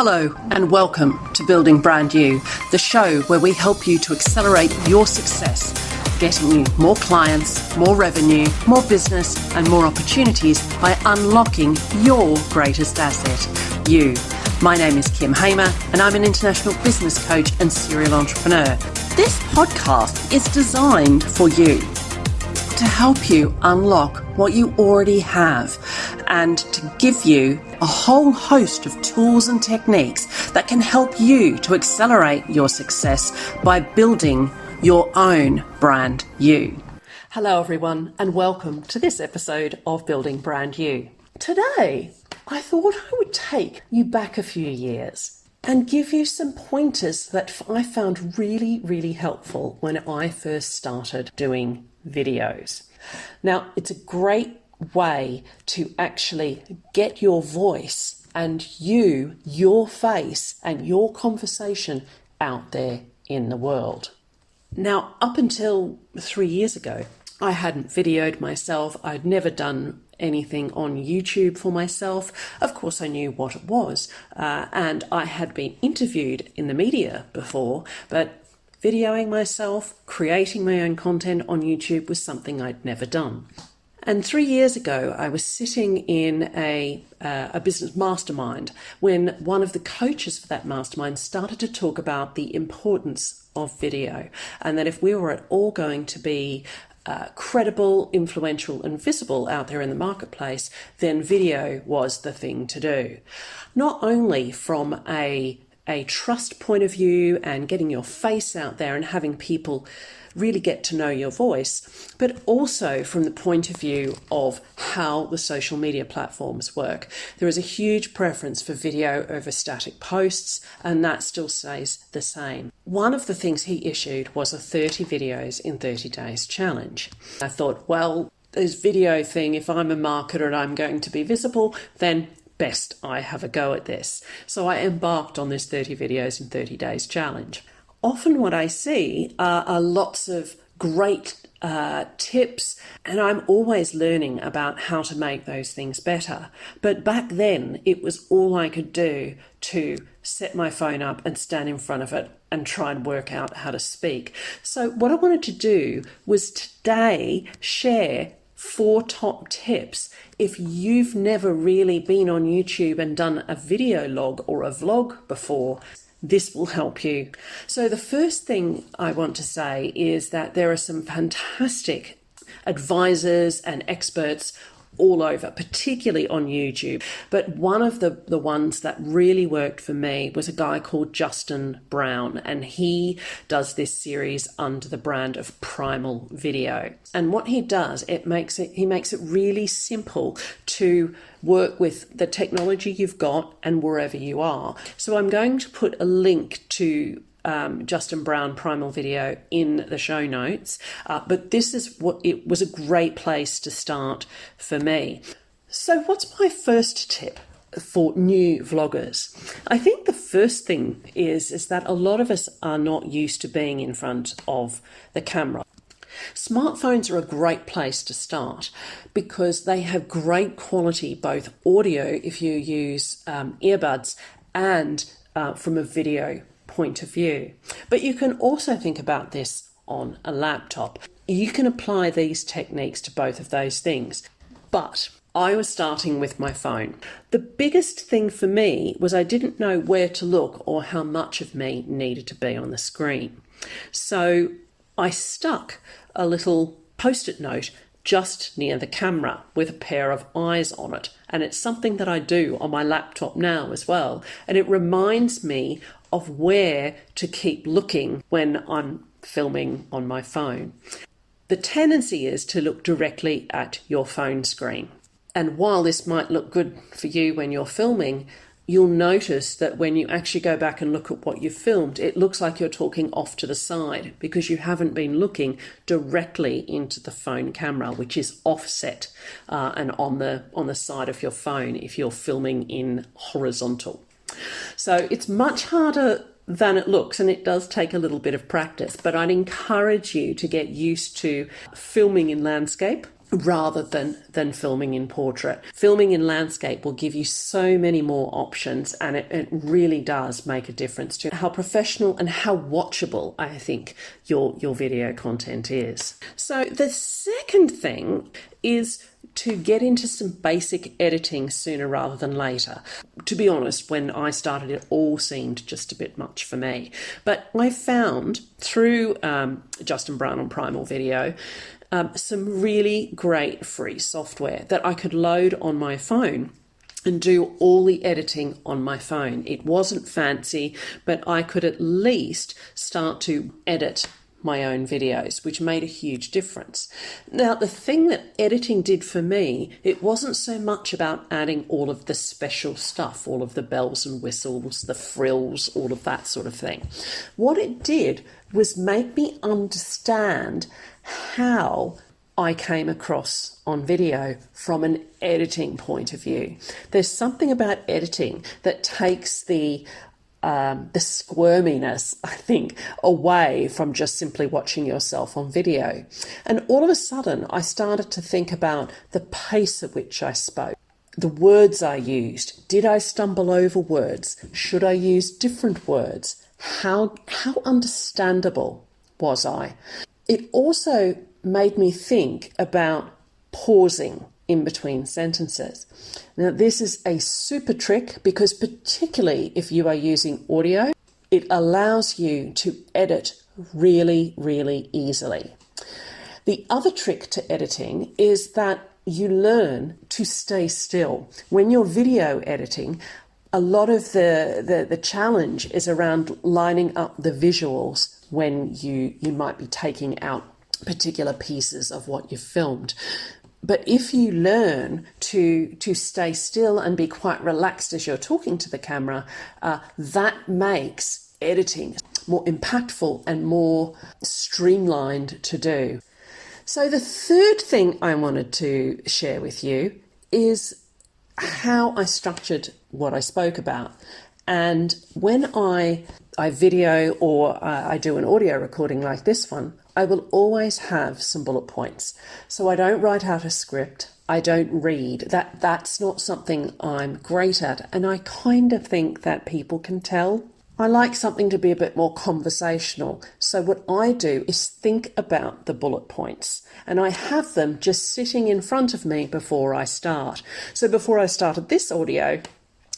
Hello and welcome to Building Brand You, the show where we help you to accelerate your success, getting you more clients, more revenue, more business and more opportunities by unlocking your greatest asset, you. My name is Kim Hamer and I'm an international business coach and serial entrepreneur. This podcast is designed for you to help you unlock what you already have and to give you a whole host of tools and techniques that can help you to accelerate your success by building your own brand you. Hello everyone and welcome to this episode of Building Brand You. Today, I thought I would take you back a few years and give you some pointers that I found really helpful when I first started doing videos. Now, it's a great way to actually get your voice and your face and your conversation out there in the world. Now, up until 3 years ago, I hadn't videoed myself. I'd never done anything on YouTube for myself. Of course, I knew what it was, and I had been interviewed in the media before, but videoing myself, creating my own content on YouTube was something I'd never done. And 3 years ago, I was sitting in a business mastermind when one of the coaches for that mastermind started to talk about the importance of video, and that if we were at all going to be credible, influential and visible out there in the marketplace, then video was the thing to do. Not only from a trust point of view and getting your face out there and having people really get to know your voice, but also from the point of view of how the social media platforms work. There is a huge preference for video over static posts, and that still stays the same. One of the things he issued was a 30 videos in 30 days challenge. I thought, well, this video thing, if I'm a marketer and I'm going to be visible, then best I have a go at this. So I embarked on this 30 videos in 30 days challenge. Often what I see are lots of great tips, and I'm always learning about how to make those things better. But back then, it was all I could do to set my phone up and stand in front of it and try and work out how to speak. So what I wanted to do was today share 4 top tips if you've never really been on YouTube and done a video log or a vlog before. This will help you. So the first thing I want to say is that there are some fantastic advisors and experts all over, particularly on YouTube. But one of the ones that really worked for me was a guy called Justin Brown, and he does this series under the brand of Primal Video. And what he does, he makes it really simple to work with the technology you've got and wherever you are. So I'm going to put a link to Justin Brown Primal Video in the show notes, but this is what it was a great place to start for me. So what's my first tip for new vloggers? I think the first thing is that a lot of us are not used to being in front of the camera. Smartphones are a great place to start because they have great quality, both audio if you use earbuds and from a video point of view. But you can also think about this on a laptop. You can apply these techniques to both of those things. But I was starting with my phone. The biggest thing for me was I didn't know where to look or how much of me needed to be on the screen. So I stuck a little post-it note just near the camera with a pair of eyes on it. And it's something that I do on my laptop now as well. And it reminds me of where to keep looking when I'm filming on my phone. The tendency is to look directly at your phone screen. And while this might look good for you when you're filming, you'll notice that when you actually go back and look at what you filmed, it looks like you're talking off to the side because you haven't been looking directly into the phone camera, which is offset and on the side of your phone if you're filming in horizontal. So it's much harder than it looks, and it does take a little bit of practice, but I'd encourage you to get used to filming in landscape rather than filming in portrait. Filming in landscape will give you so many more options, and it really does make a difference to how professional and how watchable I think your video content is. So the second thing is to get into some basic editing sooner rather than later. To be honest, when I started, it all seemed just a bit much for me. But I found through Justin Brown on Primal Video some really great free software that I could load on my phone and do all the editing on my phone. It wasn't fancy, but I could at least start to edit my own videos, which made a huge difference. Now, the thing that editing did for me, it wasn't so much about adding all of the special stuff, all of the bells and whistles, the frills, all of that sort of thing. What it did was make me understand how I came across on video from an editing point of view. There's something about editing that takes the squirminess, I think, away from just simply watching yourself on video. And all of a sudden, I started to think about the pace at which I spoke, the words I used. Did I stumble over words? Should I use different words? How understandable was I? It also made me think about pausing in between sentences. Now, this is a super trick because particularly if you are using audio, it allows you to edit really, really easily. The other trick to editing is that you learn to stay still. When you're video editing, a lot of the challenge is around lining up the visuals when you might be taking out particular pieces of what you've filmed. But if you learn to stay still and be quite relaxed as you're talking to the camera, that makes editing more impactful and more streamlined to do. So the third thing I wanted to share with you is how I structured what I spoke about. And when I video or I do an audio recording like this one, I will always have some bullet points. So I don't write out a script. I don't read. That's not something I'm great at. And I kind of think that people can tell. I like something to be a bit more conversational. So what I do is think about the bullet points. And I have them just sitting in front of me before I start. So before I started this audio,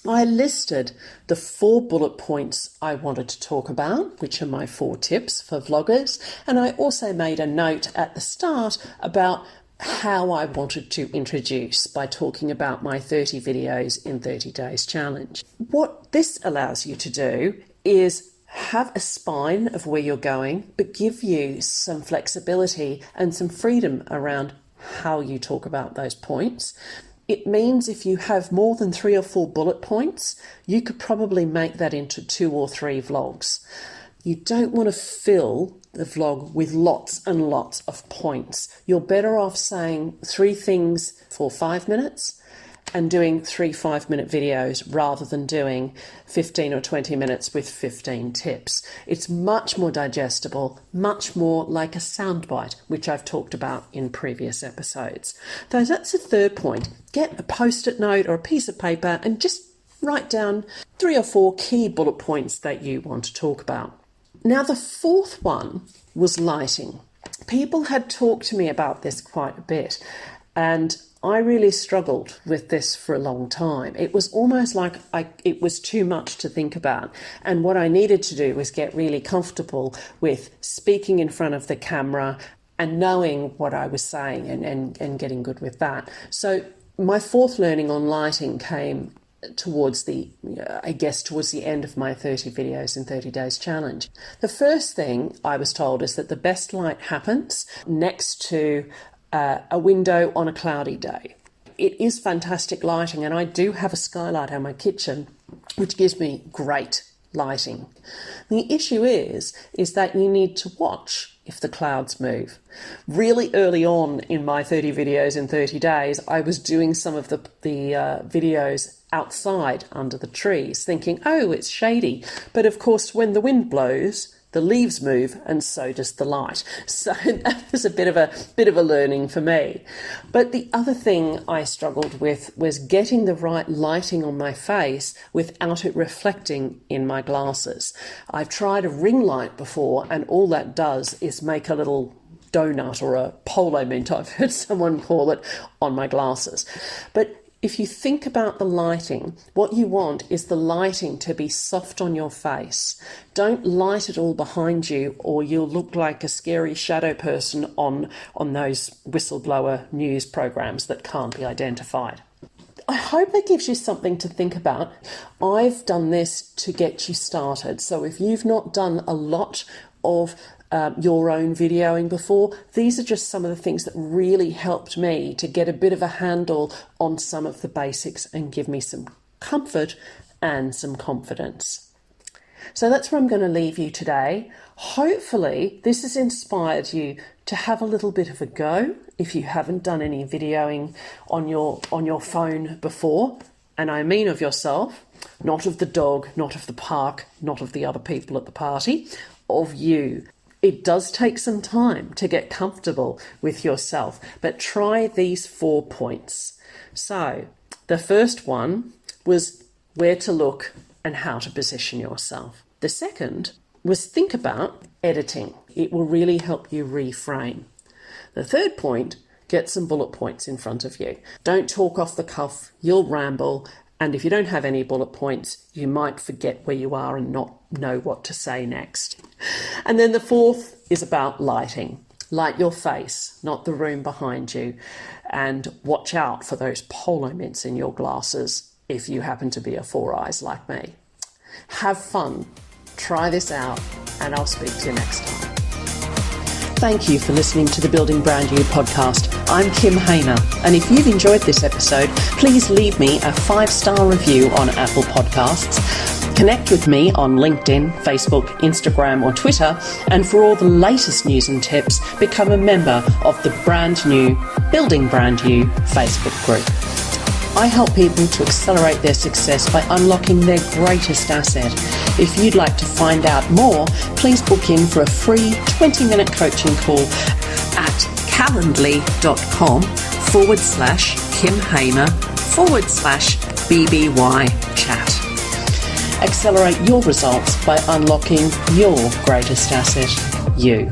I listed the 4 bullet points I wanted to talk about, which are my 4 tips for vloggers. And I also made a note at the start about how I wanted to introduce by talking about my 30 videos in 30 days challenge. What this allows you to do is have a spine of where you're going, but give you some flexibility and some freedom around how you talk about those points. It means if you have more than 3 or 4 bullet points, you could probably make that into 2 or 3 vlogs. You don't want to fill the vlog with lots and lots of points. You're better off saying 3 things for 5 minutes and doing 3 5-minute videos rather than doing 15 or 20 minutes with 15 tips. It's much more digestible, much more like a soundbite, which I've talked about in previous episodes. So that's the third point. Get a post-it note or a piece of paper and just write down 3 or 4 key bullet points that you want to talk about. Now, the fourth one was lighting. People had talked to me about this quite a bit, and I really struggled with this for a long time. It was almost like it was too much to think about. And what I needed to do was get really comfortable with speaking in front of the camera and knowing what I was saying and getting good with that. So my fourth learning on lighting came towards the end of my 30 videos in 30 days challenge. The first thing I was told is that the best light happens next to a window on a cloudy day. It is fantastic lighting, and I do have a skylight in my kitchen, which gives me great lighting. The issue is that you need to watch if the clouds move. Really early on in my 30 videos in 30 days, I was doing some of the videos outside under the trees, thinking, oh, it's shady. But of course, when the wind blows, The leaves move, and so does the light. So that was a bit of a learning for me. But the other thing I struggled with was getting the right lighting on my face without it reflecting in my glasses. I've tried a ring light before, and all that does is make a little donut or a polo mint, I've heard someone call it, on my glasses. But if you think about the lighting, what you want is the lighting to be soft on your face. Don't light it all behind you, or you'll look like a scary shadow person on those whistleblower news programs that can't be identified. I hope that gives you something to think about. I've done this to get you started. So if you've not done a lot of your own videoing before, these are just some of the things that really helped me to get a bit of a handle on some of the basics and give me some comfort and some confidence. So that's where I'm going to leave you today. Hopefully this has inspired you to have a little bit of a go if you haven't done any videoing on your phone before. And I mean of yourself, not of the dog, not of the park, not of the other people at the party, of you. It does take some time to get comfortable with yourself, but try these 4 points. So the first one was where to look and how to position yourself. The second was think about editing. It will really help you reframe. The third point, get some bullet points in front of you. Don't talk off the cuff, you'll ramble. And if you don't have any bullet points, you might forget where you are and not know what to say next. And then the fourth is about lighting. Light your face, not the room behind you. And watch out for those polo mints in your glasses if you happen to be a four eyes like me. Have fun. Try this out, and I'll speak to you next time. Thank you for listening to the Building Brand You podcast. I'm Kim Hamer, and if you've enjoyed this episode, please leave me a 5-star review on Apple Podcasts. Connect with me on LinkedIn, Facebook, Instagram, or Twitter, and for all the latest news and tips, become a member of the brand new Building Brand You Facebook group. I help people to accelerate their success by unlocking their greatest asset. If you'd like to find out more, please book in for a free 20-minute coaching call at calendly.com/Kim Hamer/BBY chat. Accelerate your results by unlocking your greatest asset, you.